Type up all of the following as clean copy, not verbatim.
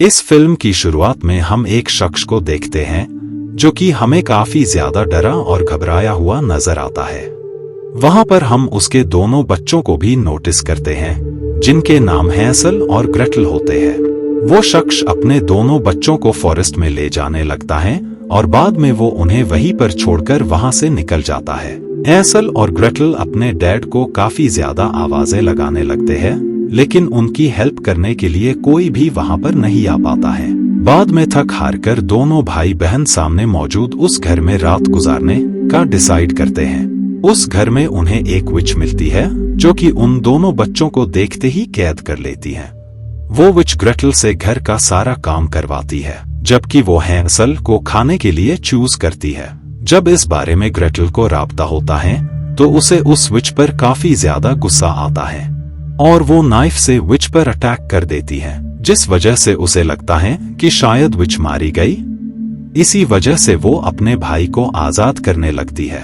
इस फिल्म की शुरुआत में हम एक शख्स को देखते हैं जो कि हमें काफी ज्यादा डरा और घबराया हुआ नजर आता है। वहां पर हम उसके दोनों बच्चों को भी नोटिस करते हैं जिनके नाम हैंसल और ग्रेटल होते हैं। वो शख्स अपने दोनों बच्चों को फॉरेस्ट में ले जाने लगता है और बाद में वो उन्हें वहीं पर छोड़कर वहां से निकल जाता है। हैंसल और ग्रेटल अपने डैड को काफी ज्यादा आवाजें लगाने लगते हैं, लेकिन उनकी हेल्प करने के लिए कोई भी वहां पर नहीं आ पाता है। बाद में थक हार कर दोनों भाई बहन सामने मौजूद उस घर में रात गुजारने का डिसाइड करते हैं। उस घर में उन्हें एक विच मिलती है जो कि उन दोनों बच्चों को देखते ही कैद कर लेती है। वो विच ग्रेटल से घर का सारा काम करवाती है, जबकि वो हैंसल को खाने के लिए चूज करती है। जब इस बारे में ग्रेटल को राब्ता होता है तो उसे उस विच पर काफी ज्यादा गुस्सा आता है और वो नाइफ से विच पर अटैक कर देती है, जिस वजह से उसे लगता है कि शायद विच मारी गई। इसी वजह से वो अपने भाई को आजाद करने लगती है।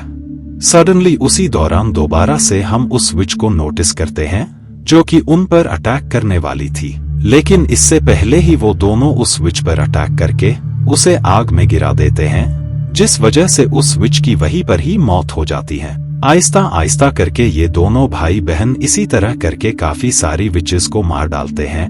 सडनली उसी दौरान दोबारा से हम उस विच को नोटिस करते हैं जो कि उन पर अटैक करने वाली थी, लेकिन इससे पहले ही वो दोनों उस विच पर अटैक करके उसे आग में गिरा देते हैं, जिस वजह से उस विच की वहीं पर ही मौत हो जाती है। आहिस्ता आहिस्ता करके ये दोनों भाई बहन इसी तरह करके काफी सारी विचेस को मार डालते हैं,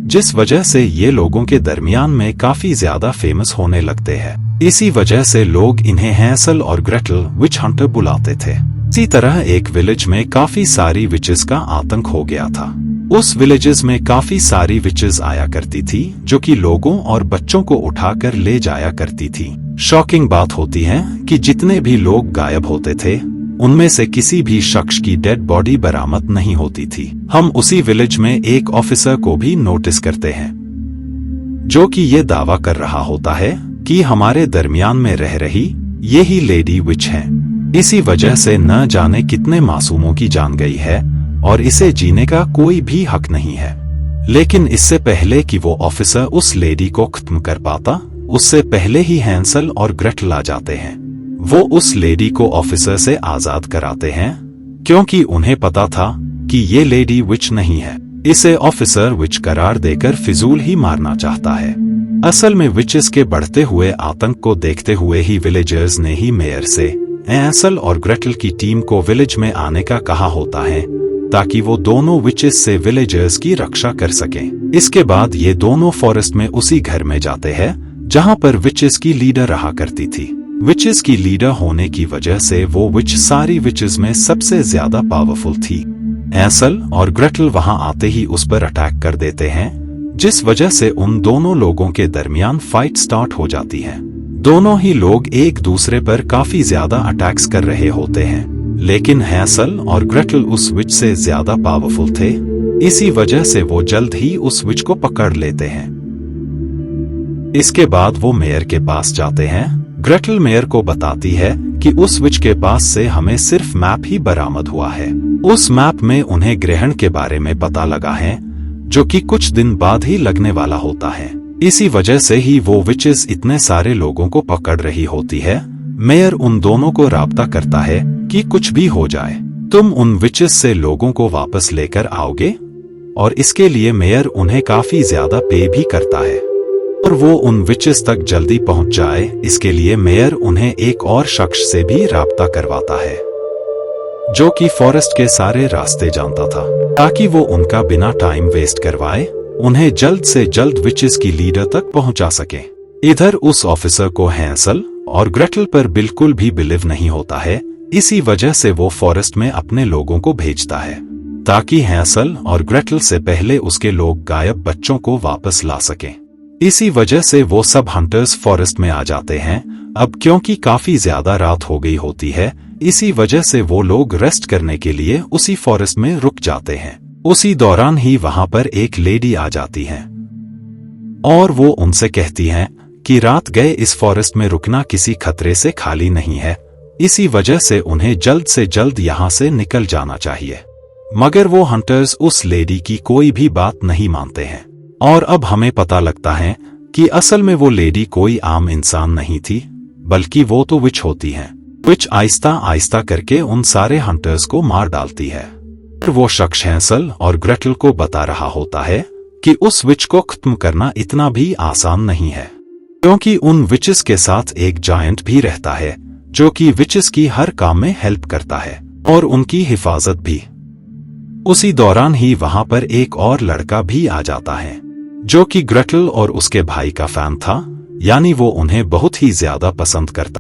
जिस वजह से ये लोगों के दरमियान में काफी ज्यादा फेमस होने लगते हैं। इसी वजह से लोग इन्हें हैंसल और ग्रेटल विच हंटर बुलाते थे। इसी तरह एक विलेज में काफी सारी विचेस का आतंक हो गया था। उस विलेजेस में काफी सारी विचेस आया करती थी जो कि लोगों और बच्चों को उठाकर ले जाया करती थी। शॉकिंग बात होती है कि जितने भी लोग गायब होते थे उनमें से किसी भी शख्स की डेड बॉडी बरामद नहीं होती थी। हम उसी विलेज में एक ऑफिसर को भी नोटिस करते हैं जो कि ये दावा कर रहा होता है कि हमारे दरमियान में रह रही यही लेडी विच है। इसी वजह से न जाने कितने मासूमों की जान गई है और इसे जीने का कोई भी हक नहीं है। लेकिन इससे पहले कि वो ऑफिसर उस लेडी को खत्म कर पाता, उससे पहले ही हैंसल और ग्रेटल आ जाते हैं। वो उस लेडी को ऑफिसर से आजाद कराते हैं क्योंकि उन्हें पता था कि ये लेडी विच नहीं है। इसे ऑफिसर विच करार देकर फिजूल ही मारना चाहता है। असल में विचेस के बढ़ते हुए आतंक को देखते हुए ही विलेजर्स ने ही मेयर से हैंसल और ग्रेटल की टीम को विलेज में आने का कहा होता है ताकि वो दोनों विचेस से विलेजर्स की रक्षा कर सकें। इसके बाद ये दोनों फॉरेस्ट में उसी घर में जाते हैं जहां पर विचेस की लीडर रहा करती थी। विचेस की लीडर होने की वजह से वो विच सारी विचेस में सबसे ज्यादा पावरफुल थी। हैंसल और ग्रेटल वहां आते ही उस पर अटैक कर देते हैं, जिस वजह से उन दोनों लोगों के दरमियान फाइट स्टार्ट हो जाती है। दोनों ही लोग एक दूसरे पर काफी ज्यादा अटैक्स कर रहे होते हैं, लेकिन हैंसल और ग्रेटल उस विच से ज्यादा पावरफुल थे। इसी वजह से वो जल्द ही उस विच को पकड़ लेते हैं। इसके बाद वो मेयर के पास जाते हैं। ग्रेटल मेयर को बताती है कि उस विच के पास से हमें सिर्फ मैप ही बरामद हुआ है। उस मैप में उन्हें ग्रहण के बारे में पता लगा है जो कि कुछ दिन बाद ही लगने वाला होता है। इसी वजह से ही वो विचेस इतने सारे लोगों को पकड़ रही होती है। मेयर उन दोनों को राब्ता करता है कि कुछ भी हो जाए तुम उन विचेस से लोगों को वापस लेकर आओगे, और इसके लिए मेयर उन्हें काफी ज्यादा पे भी करता है और वो उन विचेस तक जल्दी पहुंच जाए। इसके लिए मेयर उन्हें एक और शख्स से भी राब्ता करवाता है जो कि फॉरेस्ट के सारे रास्ते जानता था, ताकि वो उनका बिना टाइम वेस्ट करवाए उन्हें जल्द से जल्द विचेस की लीडर तक पहुंचा सके। इधर उस ऑफिसर को हैंसल और ग्रेटल पर बिल्कुल भी बिलीव नहीं होता है। इसी वजह से वो फॉरेस्ट में अपने लोगों को भेजता है ताकि हैंसल और ग्रेटल से पहले उसके लोग गायब बच्चों को वापस ला सकें। इसी वजह से वो सब हंटर्स फॉरेस्ट में आ जाते हैं। अब क्योंकि काफी ज्यादा रात हो गई होती है, इसी वजह से वो लोग रेस्ट करने के लिए उसी फॉरेस्ट में रुक जाते हैं। उसी दौरान ही वहां पर एक लेडी आ जाती है और वो उनसे कहती हैं कि रात गए इस फॉरेस्ट में रुकना किसी खतरे से खाली नहीं है, इसी वजह से उन्हें जल्द से जल्द यहाँ से निकल जाना चाहिए। मगर वो हंटर्स उस लेडी की कोई भी बात नहीं मानते हैं और अब हमें पता लगता है कि असल में वो लेडी कोई आम इंसान नहीं थी, बल्कि वो तो विच होती है। विच आहिस्ता आहिस्ता करके उन सारे हंटर्स को मार डालती है। फिर वो शख्स हैंसल और ग्रेटल को बता रहा होता है कि उस विच को खत्म करना इतना भी आसान नहीं है, क्योंकि उन विचेस के साथ एक जायंट भी रहता है जो कि विचेस की हर काम में हेल्प करता है और उनकी हिफाजत भी। उसी दौरान ही वहां पर एक और लड़का भी आ जाता है जो कि ग्रेटल और उसके भाई का फैन था, यानी वो उन्हें बहुत ही ज्यादा पसंद करता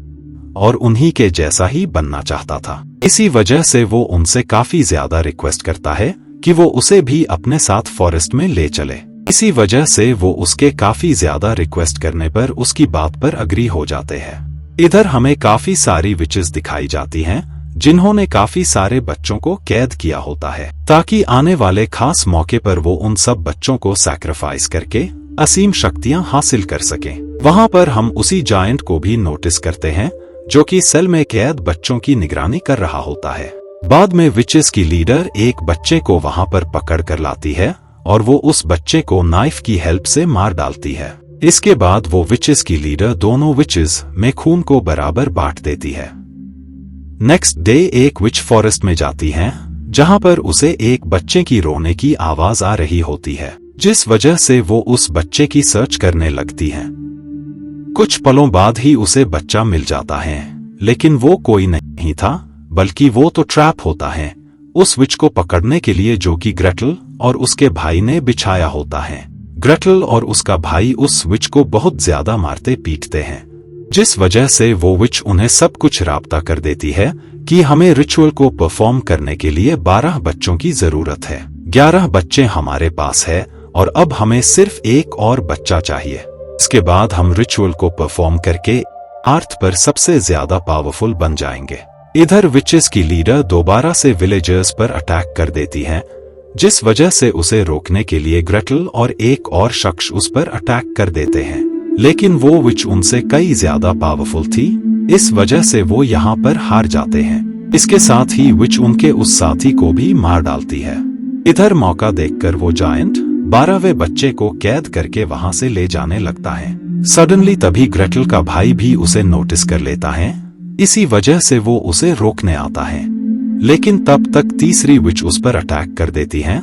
और उन्हीं के जैसा ही बनना चाहता था। इसी वजह से वो उनसे काफी ज्यादा रिक्वेस्ट करता है कि वो उसे भी अपने साथ फॉरेस्ट में ले चले। इसी वजह से वो उसके काफी ज्यादा रिक्वेस्ट करने पर उसकी बात पर अग्री हो जाते हैं। इधर हमें काफी सारी विचेस दिखाई जाती हैं जिन्होंने काफी सारे बच्चों को कैद किया होता है ताकि आने वाले खास मौके पर वो उन सब बच्चों को सैक्रिफाइस करके असीम शक्तियां हासिल कर सकें। वहां पर हम उसी जायंट को भी नोटिस करते हैं जो कि सेल में कैद बच्चों की निगरानी कर रहा होता है। बाद में विचेस की लीडर एक बच्चे को वहां पर पकड़ कर लाती है और वो उस बच्चे को नाइफ की हेल्प से मार डालती है। इसके बाद वो विचेस की लीडर दोनों विचेस में खून को बराबर बांट देती है। नेक्स्ट डे एक विच फॉरेस्ट में जाती है जहां पर उसे एक बच्चे की रोने की आवाज आ रही होती है, जिस वजह से वो उस बच्चे की सर्च करने लगती है। कुछ पलों बाद ही उसे बच्चा मिल जाता है, लेकिन वो कोई नहीं था बल्कि वो तो ट्रैप होता है उस विच को पकड़ने के लिए जो कि ग्रेटल और उसके भाई ने बिछाया होता है। ग्रेटल और उसका भाई उस विच को बहुत ज्यादा मारते पीटते हैं, जिस वजह से वो विच उन्हें सब कुछ राब्ता कर देती है कि हमें रिचुअल को परफॉर्म करने के लिए 12 बच्चों की जरूरत है। 11 बच्चे हमारे पास है और अब हमें सिर्फ एक और बच्चा चाहिए। इसके बाद हम रिचुअल को परफॉर्म करके अर्थ पर सबसे ज्यादा पावरफुल बन जाएंगे। इधर विचेस की लीडर दोबारा से विलेजर्स पर अटैक कर देती है, जिस वजह से उसे रोकने के लिए ग्रेटल और एक और शख्स उस पर अटैक कर देते हैं, लेकिन वो विच उनसे कई ज्यादा पावरफुल थी, इस वजह से वो यहाँ पर हार जाते हैं। इसके साथ ही विच उनके उस साथी को भी मार डालती है। इधर मौका देखकर वो जायंट 12वें बच्चे को कैद करके वहां से ले जाने लगता है। सडनली तभी ग्रेटल का भाई भी उसे नोटिस कर लेता है, इसी वजह से वो उसे रोकने आता है, लेकिन तब तक तीसरी विच उस पर अटैक कर देती है।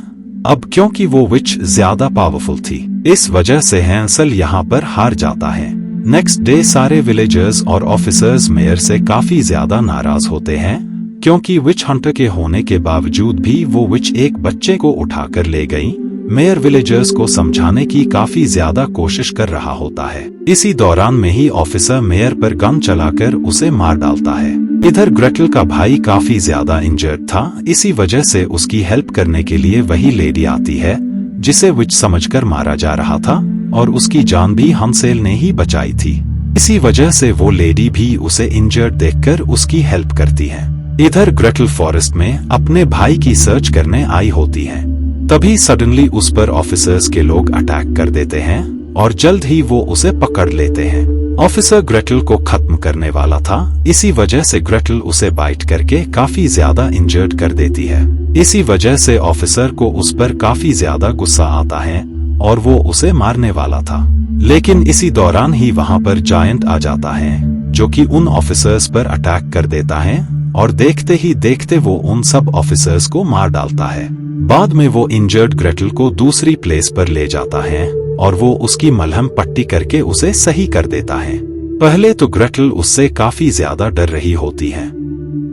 अब क्योंकि वो विच ज्यादा पावरफुल थी, इस वजह से हैंसल यहाँ पर हार जाता है। नेक्स्ट डे सारे विलेजर्स और ऑफिसर्स मेयर से काफी ज्यादा नाराज होते हैं, क्योंकि विच हंटर के होने के बावजूद भी वो विच एक बच्चे को उठाकर ले गई। मेयर विलेजर्स को समझाने की काफी ज्यादा कोशिश कर रहा होता है। इसी दौरान में ही ऑफिसर मेयर पर गन चलाकर उसे मार डालता है। इधर ग्रेटल का भाई काफी ज्यादा इंजर्ड था, इसी वजह से उसकी हेल्प करने के लिए वही लेडी आती है जिसे विच समझकर मारा जा रहा था, और उसकी जान भी हंसेल ने ही बचाई थी। इसी वजह से वो लेडी भी उसे इंजर्ड देखकर उसकी हेल्प करती है। इधर ग्रेटल फॉरेस्ट में अपने भाई की सर्च करने आई होती है, तभी सडनली उस पर ऑफिसर्स के लोग अटैक कर देते हैं और जल्द ही वो उसे पकड़ लेते हैं। ऑफिसर ग्रेटल को खत्म करने वाला था, इसी वजह से ग्रेटल उसे बाइट करके काफी ज्यादा इंजर्ड कर देती है। इसी वजह से ऑफिसर को उस पर काफी ज्यादा गुस्सा आता है और वो उसे मारने वाला था, लेकिन इसी दौरान ही वहां पर जायंट आ जाता है जो कि उन ऑफिसर्स पर अटैक कर देता है और देखते ही देखते वो उन सब ऑफिसर्स को मार डालता है। बाद में वो इंजर्ड ग्रेटल को दूसरी प्लेस पर ले जाता है और वो उसकी मलहम पट्टी करके उसे सही कर देता है। पहले तो ग्रेटल उससे काफी ज्यादा डर रही होती है,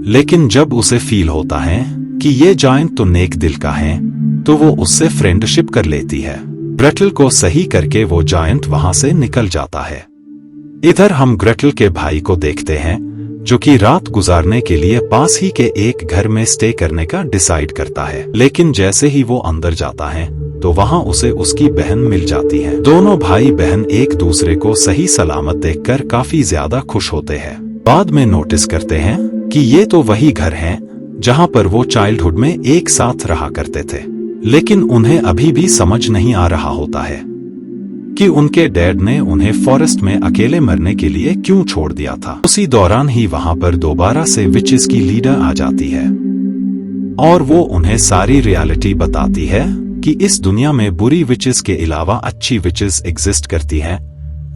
लेकिन जब उसे फील होता है कि ये जायंट तो नेक दिल का है, तो वो उससे फ्रेंडशिप कर लेती है। ग्रेटल को सही करके वो जायंट वहां से निकल जाता है। इधर हम ग्रेटल के भाई को देखते हैं जो कि रात गुजारने के लिए पास ही के एक घर में स्टे करने का डिसाइड करता है, लेकिन जैसे ही वो अंदर जाता है तो वहां उसे उसकी बहन मिल जाती है। दोनों भाई बहन एक दूसरे को सही सलामत देखकर काफी ज्यादा खुश होते हैं। बाद में नोटिस करते हैं कि ये तो वही घर है जहां पर वो चाइल्डहुड में एक साथ रहा करते थे, लेकिन उन्हें अभी भी समझ नहीं आ रहा होता है कि उनके डैड ने उन्हें फॉरेस्ट में अकेले मरने के लिए क्यों छोड़ दिया था। उसी दौरान ही वहां पर दोबारा से विचेस की लीडर आ जाती है और वो उन्हें सारी रियलिटी बताती है कि इस दुनिया में बुरी विचेस के अलावा अच्छी विचेस एग्जिस्ट करती हैं।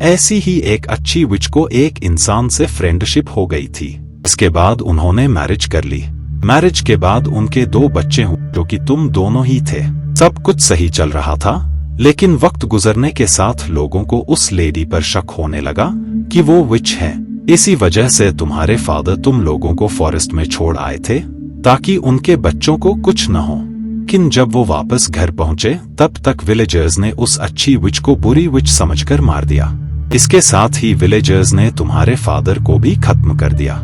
ऐसी ही एक अच्छी विच को एक इंसान से फ्रेंडशिप हो गई थी। इसके बाद उन्होंने मैरिज कर ली। मैरिज के बाद उनके 2 बच्चे हुए जो कि तुम दोनों ही थे। सब कुछ सही चल रहा था, लेकिन वक्त गुजरने के साथ लोगों को उस लेडी पर शक होने लगा कि वो विच है। इसी वजह से तुम्हारे फादर तुम लोगों को फॉरेस्ट में छोड़ आए थे ताकि उनके बच्चों को कुछ न हो। लेकिन जब वो वापस घर पहुंचे तब तक विलेजर्स ने उस अच्छी विच को बुरी विच समझकर मार दिया। इसके साथ ही विलेजर्स ने तुम्हारे फादर को भी खत्म कर दिया,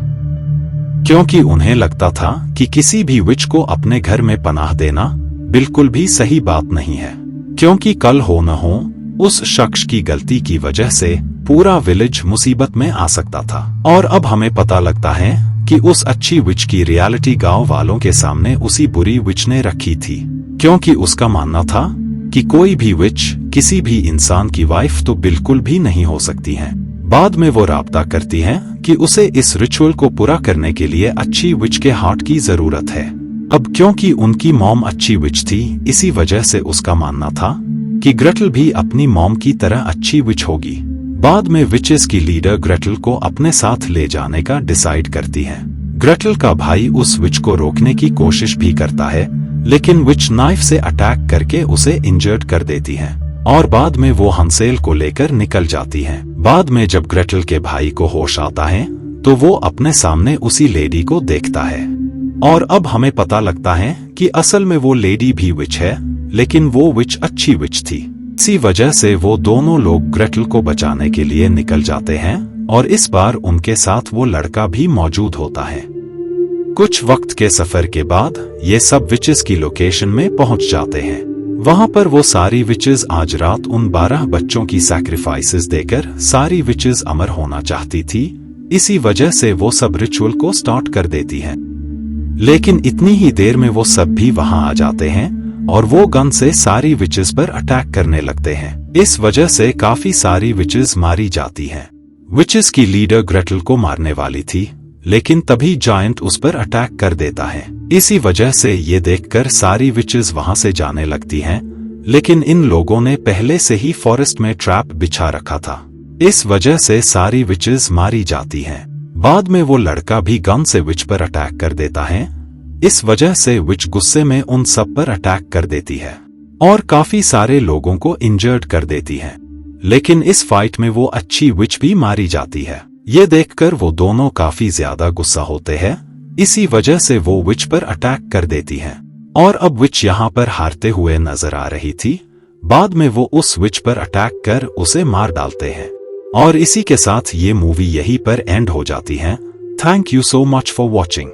क्योंकि उन्हें लगता था कि किसी भी विच को अपने घर में पनाह देना बिल्कुल भी सही बात नहीं है, क्योंकि कल हो न हो उस शख्स की गलती की वजह से पूरा विलेज मुसीबत में आ सकता था। और अब हमें पता लगता है कि उस अच्छी विच की रियलिटी गांव वालों के सामने उसी बुरी विच ने रखी थी, क्योंकि उसका मानना था कि कोई भी विच किसी भी इंसान की वाइफ तो बिल्कुल भी नहीं हो सकती है। बाद में वो राब्ता करती है कि उसे इस रिचुअल को पूरा करने के लिए अच्छी विच के हार्ट की जरूरत है। अब क्योंकि उनकी मॉम अच्छी विच थी, इसी वजह से उसका मानना था कि ग्रेटल भी अपनी मॉम की तरह अच्छी विच होगी। बाद में विचेस की लीडर ग्रेटल को अपने साथ ले जाने का डिसाइड करती है। ग्रेटल का भाई उस विच को रोकने की कोशिश भी करता है, लेकिन विच नाइफ से अटैक करके उसे इंजर्ड कर देती है और बाद में वो हंसेल को लेकर निकल जाती है। बाद में जब ग्रेटल के भाई को होश आता है तो वो अपने सामने उसी लेडी को देखता है और अब हमें पता लगता है कि असल में वो लेडी भी विच है, लेकिन वो विच अच्छी विच थी। इसी वजह से वो दोनों लोग ग्रेटल को बचाने के लिए निकल जाते हैं और इस बार उनके साथ वो लड़का भी मौजूद होता है। कुछ वक्त के सफर के बाद ये सब विचेस की लोकेशन में पहुंच जाते हैं। वहां पर वो सारी विचेस आज रात उन 12 बच्चों की सैक्रिफाइसेस देकर सारी विचेस अमर होना चाहती थी। इसी वजह से वो सब रिचुअल को स्टार्ट कर देती हैं। लेकिन इतनी ही देर में वो सब भी वहां आ जाते हैं और वो गन से सारी विचेस पर अटैक करने लगते हैं। इस वजह से काफी सारी विचेस मारी जाती हैं। विचेस की लीडर ग्रेटल को मारने वाली थी, लेकिन तभी जायंट उस पर अटैक कर देता है। इसी वजह से ये देखकर सारी विचेस वहां से जाने लगती हैं, लेकिन इन लोगों ने पहले से ही फॉरेस्ट में ट्रैप बिछा रखा था। इस वजह से सारी विचेस मारी जाती हैं। बाद में वो लड़का भी गन से विच पर अटैक कर देता है। इस वजह से विच गुस्से में उन सब पर अटैक कर देती है और काफी सारे लोगों को इंजर्ड कर देती है। लेकिन इस फाइट में वो अच्छी विच भी मारी जाती है। ये देखकर वो दोनों काफी ज्यादा गुस्सा होते हैं। इसी वजह से वो विच पर अटैक कर देती है और अब विच यहाँ पर हारते हुए नजर आ रही थी। बाद में वो उस विच पर अटैक कर उसे मार डालते हैं और इसी के साथ ये मूवी यहीं पर एंड हो जाती है। Thank you so much for watching.